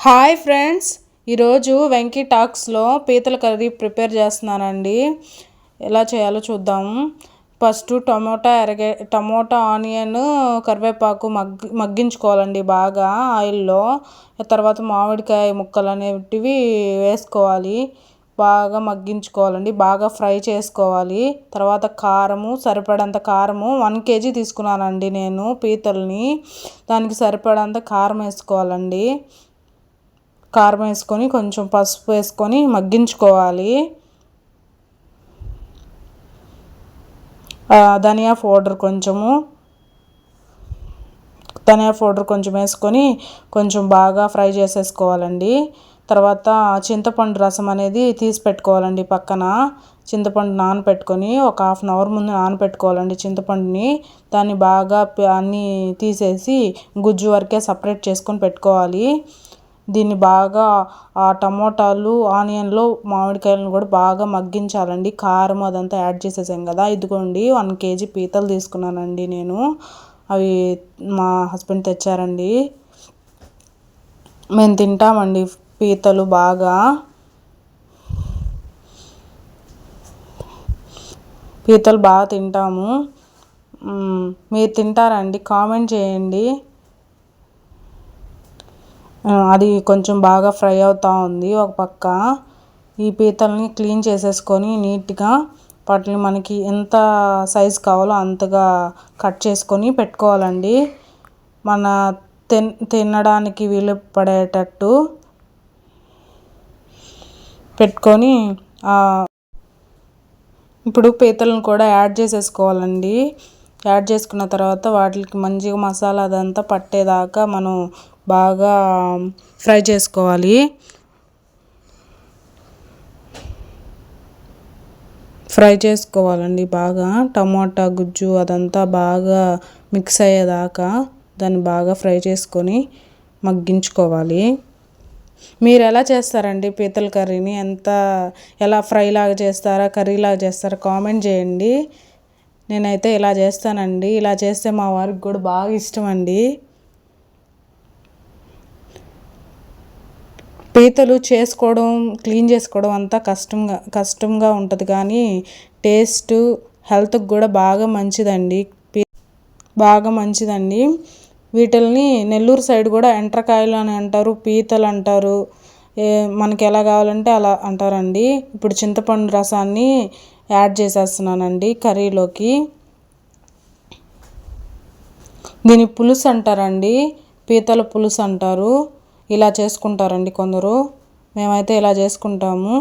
Hi friends, ఈరోజు వెంకీ టాక్స్లో పీతల curry prepare చేస్తున్నానండి. ఎలా చేయాలో చూద్దాము. ఫస్ట్ టమోటా ఆనియన్ కరివేపాకు మగ్గించుకోవాలండి బాగా ఆయిల్లో. తర్వాత మామిడికాయ ముక్కలు అనేటివి వేసుకోవాలి, బాగా మగ్గించుకోవాలండి, బాగా ఫ్రై చేసుకోవాలి. తర్వాత కారము, సరిపడంత కారము 1 kg తీసుకున్నానండి నేను పీతల్ని. దానికి సరిపడంత కారం వేసుకోవాలండి. కారం వేసుకొని కొంచెం పసుపు వేసుకొని మగ్గించుకోవాలి. ధనియా పౌడర్ కొంచెం వేసుకొని కొంచెం బాగా ఫ్రై చేసేసుకోవాలండి. తర్వాత చింతపండు రసం అనేది తీసి పెట్టుకోవాలండి పక్కన. చింతపండు నానబెట్టుకొని ఒక 1/2 hour ముందు నానబెట్టుకోవాలండి చింతపండుని. దాన్ని బాగా అన్నీ తీసేసి గుజ్జు వరకే సపరేట్ చేసుకొని పెట్టుకోవాలి. దీన్ని బాగా ఆ టమోటాలు ఆనియన్లో మామిడికాయలను కూడా బాగా మగ్గించాలండి. కారం అదంతా యాడ్ చేసేసాం కదా. ఇదిగోండి 1 kg పీతలు తీసుకున్నానండి నేను. అవి మా హస్బెండ్ తెచ్చారండి. మేము తింటామండి పీతలు బాగా. పీతలు బాగా తింటాము. మీరు తింటారండి? కామెంట్ చేయండి. అది కొంచెం బాగా ఫ్రై అవుతూ ఉంది ఒక పక్క. ఈ పీతల్ని క్లీన్ చేసేసుకొని నీట్గా వాటిని మనకి ఎంత సైజు కావాలో అంతగా కట్ చేసుకొని పెట్టుకోవాలండి. మన తినడానికి వీలు పడేటట్టు పెట్టుకొని ఇప్పుడు పీతలను కూడా యాడ్ చేసేసుకోవాలండి. యాడ్ చేసుకున్న తర్వాత వాటికి మంచిగా మసాలా అదంతా పట్టేదాకా మనం బాగా ఫ్రై చేసుకోవాలి. బాగా టమాటా గుజ్జు అదంతా బాగా మిక్స్ అయ్యేదాకా దాన్ని బాగా ఫ్రై చేసుకొని మగ్గించుకోవాలి. మీరు ఎలా చేస్తారండి పీతల కర్రీని? ఎలా ఫ్రై లాగా చేస్తారా, కర్రీ లాగా చేస్తారా? కామెంట్ చేయండి. నేనైతే ఇలా చేస్తానండి. ఇలా చేస్తే మా వారికి కూడా బాగా ఇష్టం అండి. పీతలు క్లీన్ చేసుకోవడం అంతా కష్టంగా ఉంటుంది, కానీ టేస్ట్ హెల్త్కి కూడా బాగా మంచిదండి. వీటిల్ని నెల్లూరు సైడ్ కూడా ఎండ్రకాయలు అని అంటారు, పీతలు అంటారు. మనకి ఎలా కావాలంటే అలా అంటారండి. ఇప్పుడు చింతపండు రసాన్ని యాడ్ చేసేస్తున్నానండి కర్రీలోకి. దీని పులుసు అంటారండి, పీతల పులుసు అంటారు. ఇలా చేసుకుంటారండి కొందరు. మేమైతే ఇలా చేసుకుంటాము.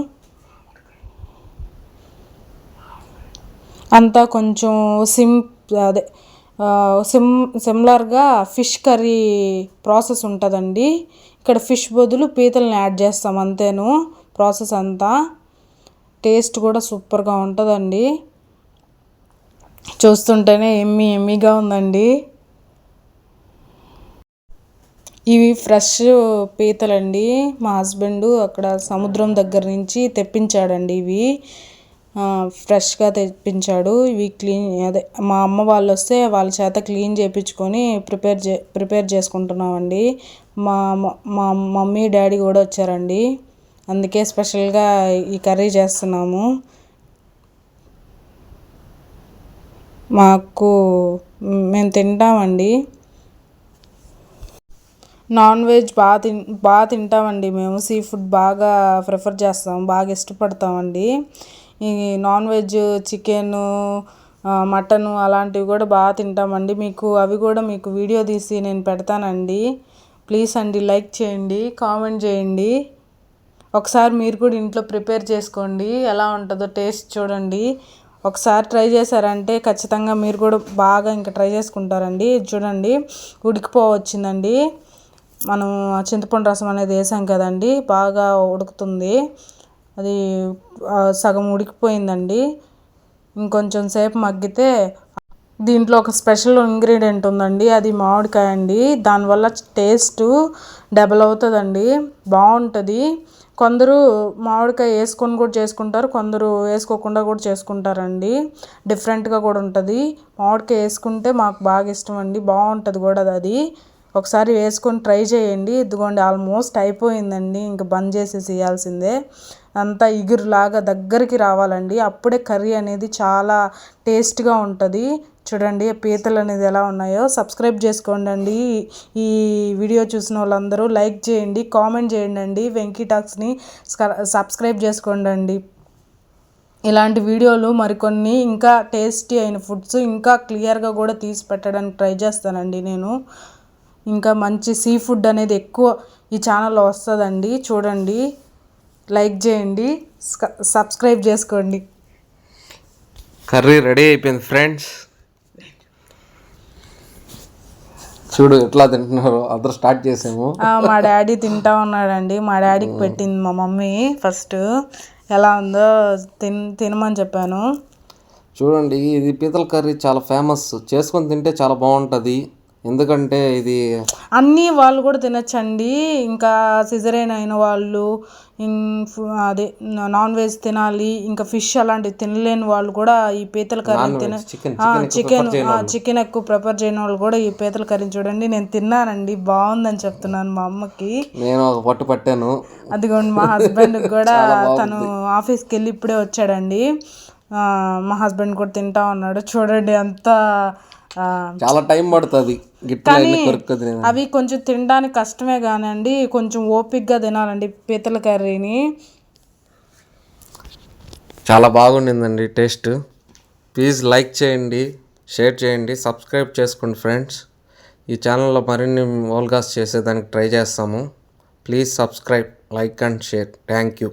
అంతా కొంచెం సిమిలర్గా ఫిష్ కర్రీ ప్రాసెస్ ఉంటుందండి. ఇక్కడ ఫిష్ బదులు పీతల్ని యాడ్ చేస్తాం అంతేను. ప్రాసెస్ అంతా టేస్ట్ కూడా సూపర్గా ఉంటుందండి. చూస్తుంటేనే ఎమ్మీగా ఉందండి. ఇవి ఫ్రెష్ పీతలండి. మా హస్బెండ్ అక్కడ సముద్రం దగ్గర నుంచి తెప్పించాడండి. ఇవి ఫ్రెష్గా తెప్పించాడు. ఇవి మా అమ్మ వాళ్ళు వస్తే వాళ్ళ చేత క్లీన్ చేయించుకొని ప్రిపేర్ చేసుకుంటున్నామండి. మా మమ్మీ డాడీ కూడా వచ్చారండి. అందుకే స్పెషల్గా ఈ కర్రీ చేస్తున్నాము. మేము తింటామండి. నాన్ వెజ్ బాగా తింటామండి మేము. సీ ఫుడ్ బాగా ప్రిఫర్ చేస్తాం, బాగా ఇష్టపడతామండి. ఈ నాన్ వెజ్ చికెను, మటను అలాంటివి కూడా బాగా తింటామండి. అవి కూడా మీకు వీడియో తీసి నేను పెడతానండి. ప్లీజ్ అండి, లైక్ చేయండి, కామెంట్ చేయండి. ఒకసారి మీరు కూడా ఇంట్లో ప్రిపేర్ చేసుకోండి. ఎలా ఉంటుందో టేస్ట్ చూడండి. ఒకసారి ట్రై చేశారంటే ఖచ్చితంగా మీరు కూడా బాగా ఇంకా ట్రై చేసుకుంటారండి. చూడండి, ఉడికిపోవచ్చిందండి. మనం చింతపండు రసం అనేది వేసాం కదండి, బాగా ఉడుకుతుంది. అది సగం ఉడికిపోయిందండి. ఇంకొంచెం సేపు మగ్గితే దీంట్లో ఒక స్పెషల్ ఇంగ్రీడియంట్ ఉందండి, అది మామిడికాయ అండి. దానివల్ల టేస్ట్ డబల్ అవుతుందండి, బాగుంటుంది. కొందరు మామిడికాయ వేసుకొని కూడా చేసుకుంటారు, కొందరు వేసుకోకుండా కూడా చేసుకుంటారండి. డిఫరెంట్గా కూడా ఉంటుంది. మామిడికాయ వేసుకుంటే మాకు బాగా ఇష్టం అండి, బాగుంటుంది కూడా అది. ఒకసారి వేసుకొని ట్రై చేయండి. ఇదిగోండి ఆల్మోస్ట్ అయిపోయిందండి, ఇంక బంద్ చేసేసేయాల్సిందే. అంతా ఇగురులాగా దగ్గరికి రావాలండి, అప్పుడే కర్రీ అనేది చాలా టేస్ట్గా ఉంటుంది. చూడండి పీతలు అనేది ఎలా ఉన్నాయో. సబ్స్క్రైబ్ చేసుకోండి. ఈ వీడియో చూసిన వాళ్ళందరూ లైక్ చేయండి, కామెంట్ చేయండి. వెంకీ టాక్స్ని సబ్స్క్రైబ్ చేసుకోండి. ఇలాంటి వీడియోలు మరికొన్ని ఇంకా టేస్టీ అయిన ఫుడ్స్ ఇంకా క్లియర్గా కూడా తీసి పెట్టడానికి ట్రై చేస్తానండి నేను. ఇంకా మంచి సీ ఫుడ్ అనేది ఎక్కువ ఈ ఛానల్లో వస్తుందండి. చూడండి, లైక్ చేయండి, సబ్స్క్రైబ్ చేసుకోండి. కర్రీ రెడీ అయిపోయింది ఫ్రెండ్స్. చూడు ఎట్లా తింటున్నారు, అందరూ స్టార్ట్ చేసాము. మా డాడీ తింటా ఉన్నాడండి. మా డాడీకి పెట్టింది మా మమ్మీ. ఫస్ట్ ఎలా ఉందో తినమని చెప్పాను. చూడండి, ఇది పీతల కర్రీ చాలా ఫేమస్. చేసుకొని తింటే చాలా బాగుంటుంది. ఎందుకంటే ఇది అన్నీ వాళ్ళు కూడా తినచ్చండి. ఇంకా సిజరేన్ అయిన వాళ్ళు, అదే నాన్ వెజ్ తినాలి, ఇంకా ఫిష్ అలాంటివి తినలేని వాళ్ళు కూడా ఈ పీతల కర్రీ చికెన్ ఎక్కువ ప్రిఫర్ చేయని వాళ్ళు కూడా ఈ పీతల కర్రీ చూడండి. నేను తిన్నానండి, బాగుందని చెప్తున్నాను మా అమ్మకి. నేను ఒక పట్టు పట్టాను. అదిగోండి మా హస్బెండ్ కూడా తను ఆఫీస్కి వెళ్ళి ఇప్పుడే వచ్చాడండి. మా హస్బెండ్ కూడా తింటా ఉన్నాడు. చూడండి అంతా చాలా టైం పడుతుంది, కానీ అవి కొంచెం తినడానికి కష్టమే కానండి, కొంచెం ఓపిక్గా తినాలండి పీతల కర్రీని. చాలా బాగుండిందండి టేస్ట్. ప్లీజ్ లైక్ చేయండి, షేర్ చేయండి, సబ్స్క్రైబ్ చేసుకోండి ఫ్రెండ్స్. ఈ ఛానల్లో మరిన్ని వోల్గాస్ చేసేదానికి ట్రై చేస్తాము. Please subscribe, like and share. Thank you.